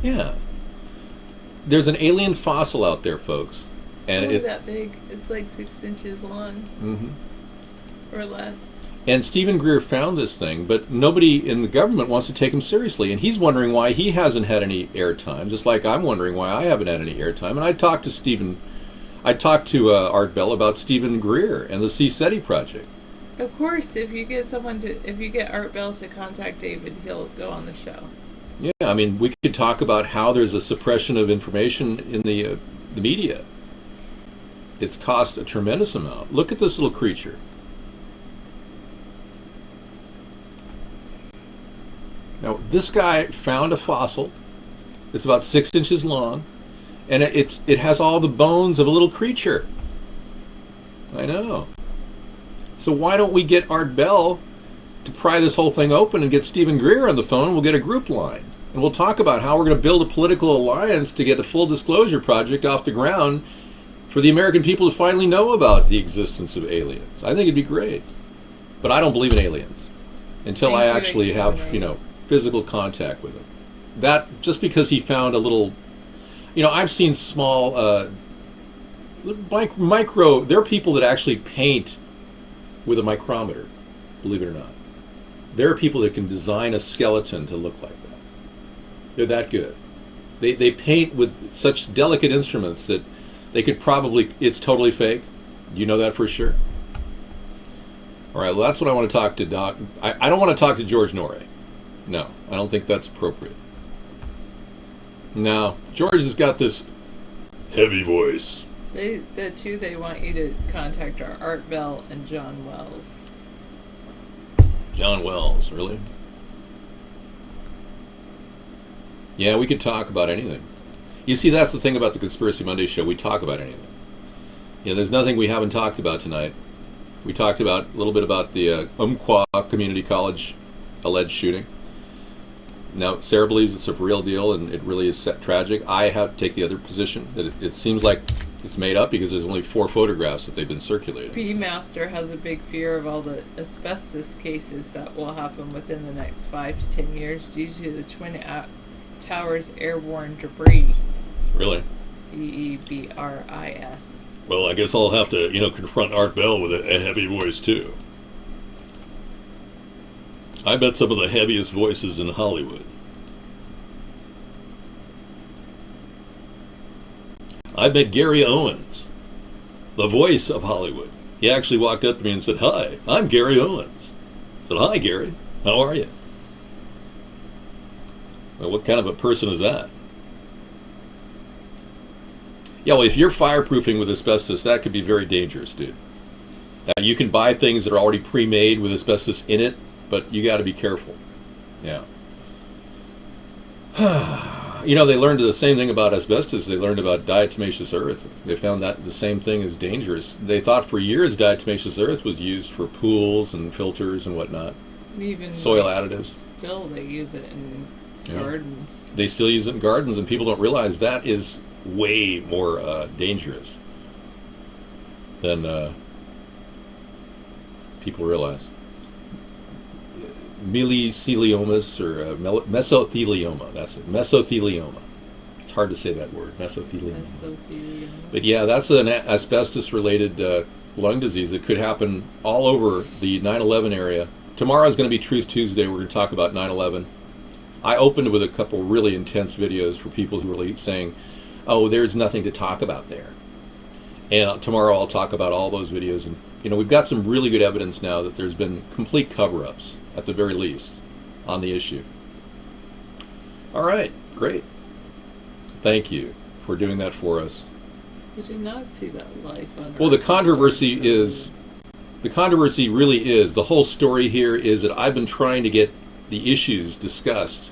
Yeah. There's an alien fossil out there, folks. It's And only it. that big. It's like 6 inches long Mhm. or less. And Stephen Greer found this thing, but nobody in the government wants to take him seriously. And he's wondering why he hasn't had any airtime, just like I'm wondering why I haven't had any airtime. And I talked to Art Bell about Stephen Greer and the C SETI project. Of course, if you get Art Bell to contact David, he'll go on the show. Yeah, I mean, we could talk about how there's a suppression of information in the media. It's cost a tremendous amount. Look at this little creature. Now, this guy found a fossil. It's about 6 inches long, and it has all the bones of a little creature. I know. So why don't we get Art Bell to pry this whole thing open and get Stephen Greer on the phone? We'll get a group line, and we'll talk about how we're going to build a political alliance to get the full disclosure project off the ground for the American people to finally know about the existence of aliens. I think it'd be great. But I don't believe in aliens until I actually have, physical contact with them. That, just because he found a little, I've seen small, micro, there are people that actually paint with a micrometer, believe it or not. There are people that can design a skeleton to look like that. They're that good. They paint with such delicate instruments that they could probably, it's totally fake. You know that for sure? All right, well, that's what I want to talk to Doc. I don't want to talk to George Norrie. No, I don't think that's appropriate. Now, George has got this heavy voice. They want you to contact are Art Bell and John Wells. John Wells, really? Yeah, we could talk about anything. You see, that's the thing about the Conspiracy Monday show. We talk about anything. There's nothing we haven't talked about tonight. We talked about a little bit about the Umpqua Community College alleged shooting. Now, Sarah believes it's a real deal, and it really is tragic. I have to take the other position, that it seems like it's made up because there's only 4 photographs that they've been circulating. B-Master has a big fear of all the asbestos cases that will happen within the next 5 to 10 years due to the Twin Towers airborne debris. Really? DEBRIS. Well, I guess I'll have to, confront Art Bell with a heavy voice, too. I bet some of the heaviest voices in Hollywood. I met Gary Owens, the voice of Hollywood. He actually walked up to me and said, "Hi, I'm Gary Owens." I said, "Hi, Gary. How are you?" Well, what kind of a person is that? Yeah, well, if you're fireproofing with asbestos, that could be very dangerous, dude. Now, you can buy things that are already pre-made with asbestos in it, but you got to be careful. Yeah. They learned the same thing about asbestos. They learned about diatomaceous earth. They found that the same thing is dangerous. They thought for years diatomaceous earth was used for pools and filters and whatnot. Even soil additives. Still, they use it in gardens. They still use it in gardens, and people don't realize that is way more dangerous than people realize. Mesotheliomas or mesothelioma. That's it. Mesothelioma. It's hard to say that word. Mesothelioma. But yeah, that's an asbestos-related lung disease that could happen all over the 9/11 area. Tomorrow is going to be Truth Tuesday. We're going to talk about 9/11. I opened with a couple really intense videos for people who are saying, "Oh, there's nothing to talk about there." And tomorrow I'll talk about all those videos. And we've got some really good evidence now that there's been complete cover-ups, at the very least, on the issue. All right, great. Thank you for doing that for us. You did not see that live on. Well, the controversy really is, the whole story here is that I've been trying to get the issues discussed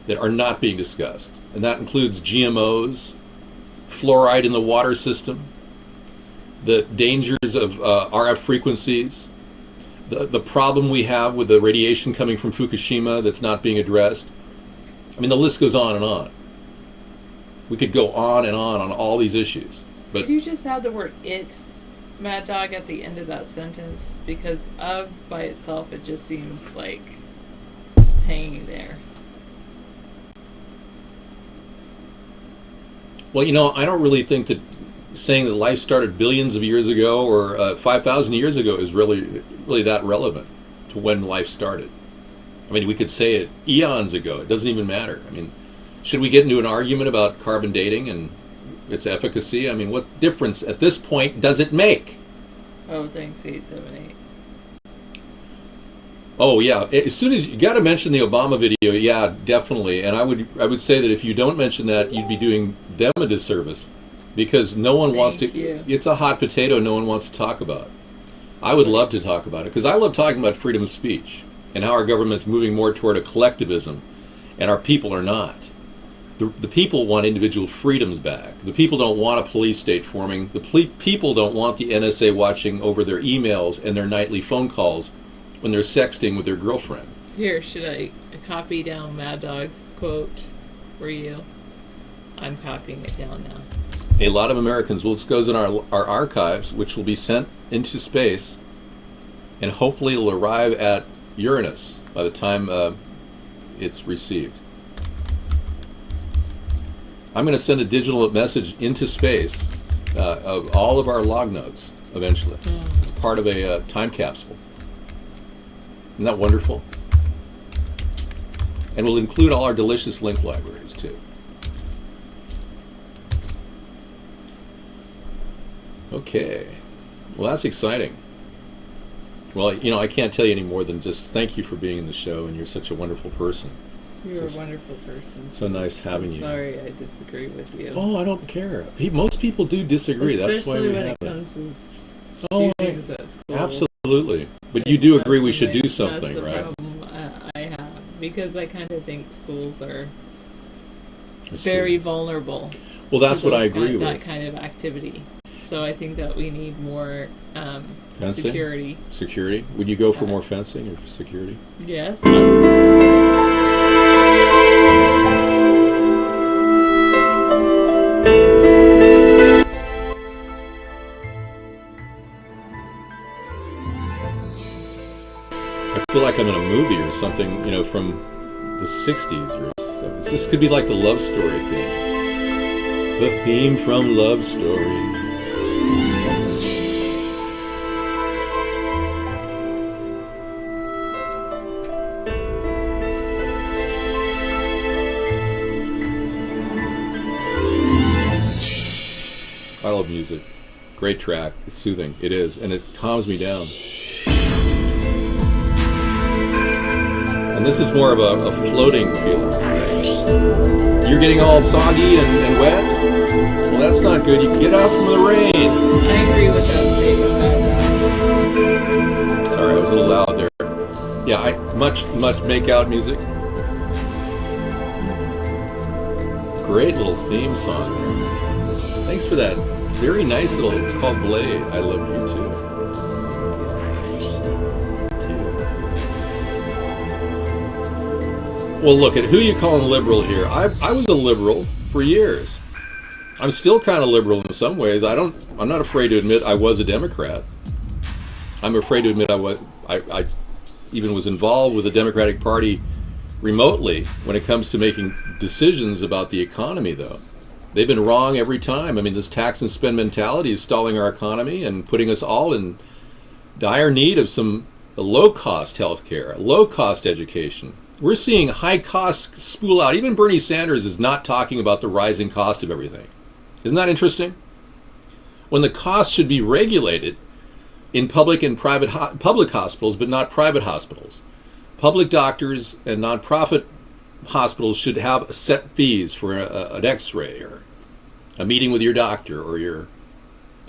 that are not being discussed. And that includes GMOs, fluoride in the water system, the dangers of RF frequencies, the problem we have with the radiation coming from Fukushima that's not being addressed. I mean, the list goes on and on. We could go on and on all these issues. But could you just add the word "it," Mad Dog, at the end of that sentence? Because "of" by itself, it just seems like it's hanging there. Well, I don't really think that saying that life started billions of years ago or 5,000 years ago is really that relevant to when life started. I mean, we could say it eons ago. It doesn't even matter. I mean, should we get into an argument about carbon dating and its efficacy? I mean, what difference at this point does it make? Oh, thanks, 878. Oh yeah, as soon as you got to mention the Obama video, yeah, definitely. And I would say that if you don't mention that, you'd be doing them a disservice, because no one wants to. It's a hot potato. No one wants to talk about. I would love to talk about it because I love talking about freedom of speech and how our government's moving more toward a collectivism, and our people are not. The people want individual freedoms back. The people don't want a police state forming. The people don't want the NSA watching over their emails and their nightly phone calls when they're sexting with their girlfriend. Here, should I copy down Mad Dog's quote for you? I'm copying it down now. A lot of Americans, well, this goes in our archives, which will be sent into space, and hopefully it'll arrive at Uranus by the time it's received. I'm going to send a digital message into space of all of our log notes eventually. It's part of a time capsule. Isn't that wonderful? And we'll include all our delicious link libraries too. Okay. Well, that's exciting. Well, I can't tell you any more than just thank you for being in the show, and you're such a wonderful person. You're a wonderful person. So nice having you. Sorry, I disagree with you. Oh, I don't care. Most people do disagree. Especially that's why we have it. Comes to shootings at school. Absolutely. But you do agree we should do something, that's the right? problem I have, because I kind of think schools are very vulnerable. Well, that's what I agree with. That kind of activity. So I think that we need more security. Security? Would you go for more fencing or security? Yes. I feel like I'm in a movie or something, from the 60s or something. This could be like the Love Story theme. The theme from Love Story. I love music. Great track. It's soothing. It is. And it calms me down. And this is more of a floating feeling. Right? You're getting all soggy and wet? Well, that's not good. You can get out from the rain. I agree with that statement. Sorry, I was a little loud there. Yeah, much make out music. Great little theme song there. Thanks for that. Very nice little, it's called Blade. I love you too. Well, look at who you calling liberal here. I was a liberal for years. I'm still kind of liberal in some ways. I'm not afraid to admit I was a Democrat. I'm afraid to admit I even was involved with the Democratic Party remotely when it comes to making decisions about the economy, though. They've been wrong every time. I mean, this tax and spend mentality is stalling our economy and putting us all in dire need of some low-cost healthcare, low-cost education. We're seeing high costs spool out. Even Bernie Sanders is not talking about the rising cost of everything. Isn't that interesting? When the costs should be regulated in public and private public hospitals, but not private hospitals. Public doctors and nonprofit hospitals should have set fees for an X-ray or a meeting with your doctor or your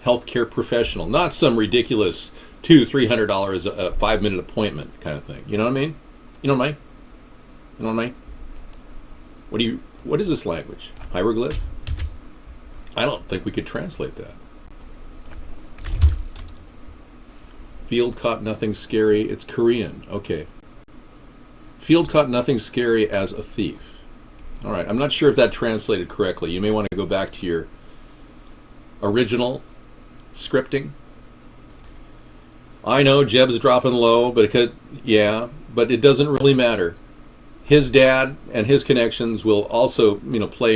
healthcare professional, not some ridiculous $200-300 a 5-minute appointment kind of thing. You know what I mean? You know what I mean? You know what I mean? What is this language? Hieroglyph? I don't think we could translate that. Field caught nothing scary. It's Korean. Okay. Field caught nothing scary as a thief. All right. I'm not sure if that translated correctly. You may want to go back to your original scripting. I know Jeb's dropping low, but but it doesn't really matter. His dad and his connections will also, play